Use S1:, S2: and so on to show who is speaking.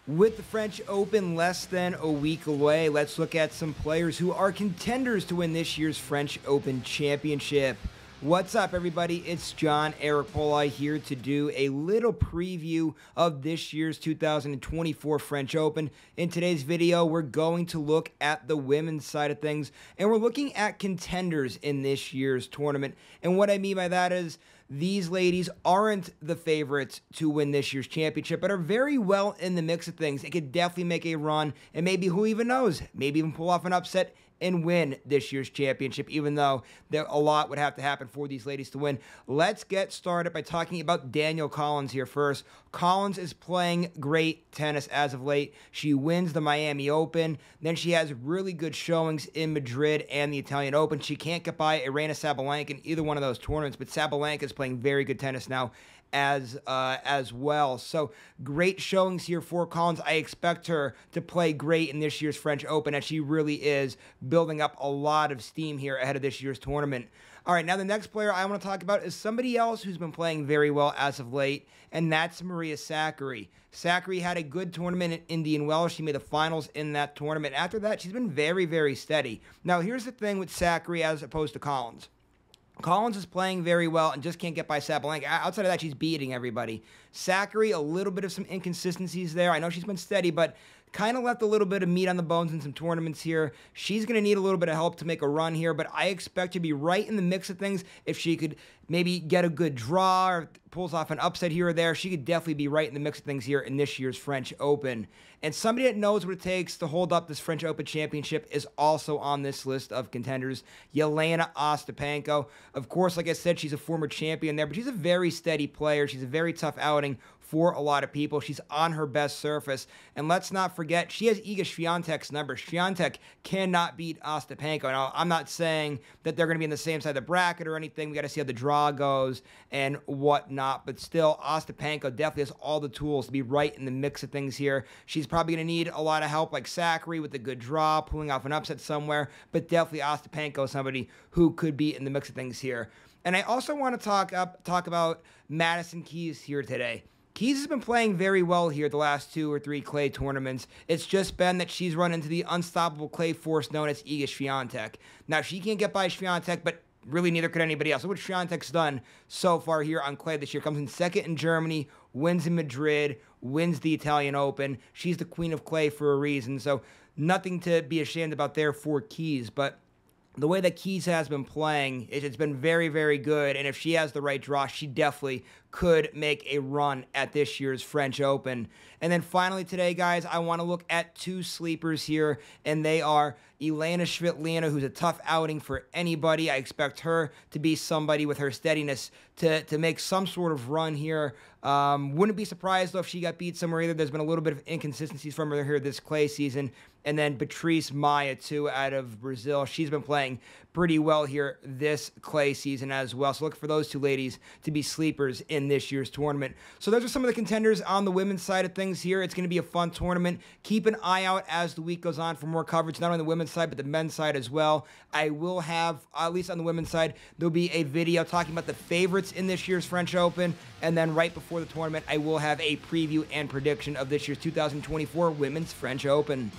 S1: With the French Open less than a week away, let's look at some players who are contenders to win this year's French Open Championship. What's up, everybody? It's John Eric Polai here to do a little preview of this year's 2024 French Open. In today's video, we're going to look at the women's side of things, and we're looking at contenders in this year's tournament. And what I mean by that is, these ladies aren't the favorites to win this year's championship, but are very well in the mix of things. It could definitely make a run, and maybe, who even knows, maybe even pull off an upset and win this year's championship, even though a lot would have to happen for these ladies to win. Let's get started by talking about Danielle Collins here first. Collins is playing great tennis as of late. She wins the Miami Open. Then she has really good showings in Madrid and the Italian Open. She can't get by Elina Svitolina in either one of those tournaments, but Svitolina is playing very good tennis now as well. So great showings here for Collins. I expect her to play great in this year's French Open, as she really is building up a lot of steam here ahead of this year's tournament. All right, now the next player I want to talk about is somebody else who's been playing very well as of late, and that's Maia Sakkari. Sakkari had a good tournament in Indian Wells. She made the finals in that tournament. After that, she's been very, very steady. Now, here's the thing with Sakkari as opposed to Collins. Collins is playing very well and just can't get by Svitolina. Outside of that, she's beating everybody. Sakkari, a little bit of some inconsistencies there. I know she's been steady, but kind of left a little bit of meat on the bones in some tournaments here. She's going to need a little bit of help to make a run here, but I expect to be right in the mix of things. If she could maybe get a good draw or pulls off an upset here or there, she could definitely be right in the mix of things here in this year's French Open. And somebody that knows what it takes to hold up this French Open Championship is also on this list of contenders, Jelena Ostapenko. Of course, like I said, she's a former champion there, but she's a very steady player. She's a very tough outing for a lot of people. She's on her best surface. And let's not forget, she has Iga Swiatek's number. Swiatek cannot beat Ostapenko. Now, I'm not saying that they're going to be in the same side of the bracket or anything. We got to see how the draw goes and whatnot. But still, Ostapenko definitely has all the tools to be right in the mix of things here. She's probably going to need a lot of help like Sakkari with a good draw, pulling off an upset somewhere. But definitely Ostapenko is somebody who could be in the mix of things here. And I also want to talk about Madison Keys here today. Keys has been playing very well here the last 2 or 3 clay tournaments. It's just been that she's run into the unstoppable clay force known as Iga Swiatek. Now, she can't get by Swiatek, but really neither could anybody else. So what Swiatek's done so far here on clay this year, comes in second in Germany, wins in Madrid, wins the Italian Open. She's the queen of clay for a reason, so nothing to be ashamed about there for Keys. But the way that Keys has been playing, it's been very, very good. And if she has the right draw, she definitely could make a run at this year's French Open. And then finally today, guys, I want to look at 2 sleepers here, and they are Elina Svitolina, who's a tough outing for anybody. I expect her to be somebody with her steadiness to make some sort of run here. Wouldn't be surprised, though, if she got beat somewhere either. There's been a little bit of inconsistencies from her here this clay season. And then Beatriz, Maia, too, out of Brazil. She's been playing pretty well here this clay season as well. So look for those 2 ladies to be sleepers in this year's tournament. So those are some of the contenders on the women's side of things here. It's going to be a fun tournament. Keep an eye out as the week goes on for more coverage, not only on the women's side, but the men's side as well. I will have, at least on the women's side, there'll be a video talking about the favorites in this year's French Open. And then right before the tournament, I will have a preview and prediction of this year's 2024 Women's French Open.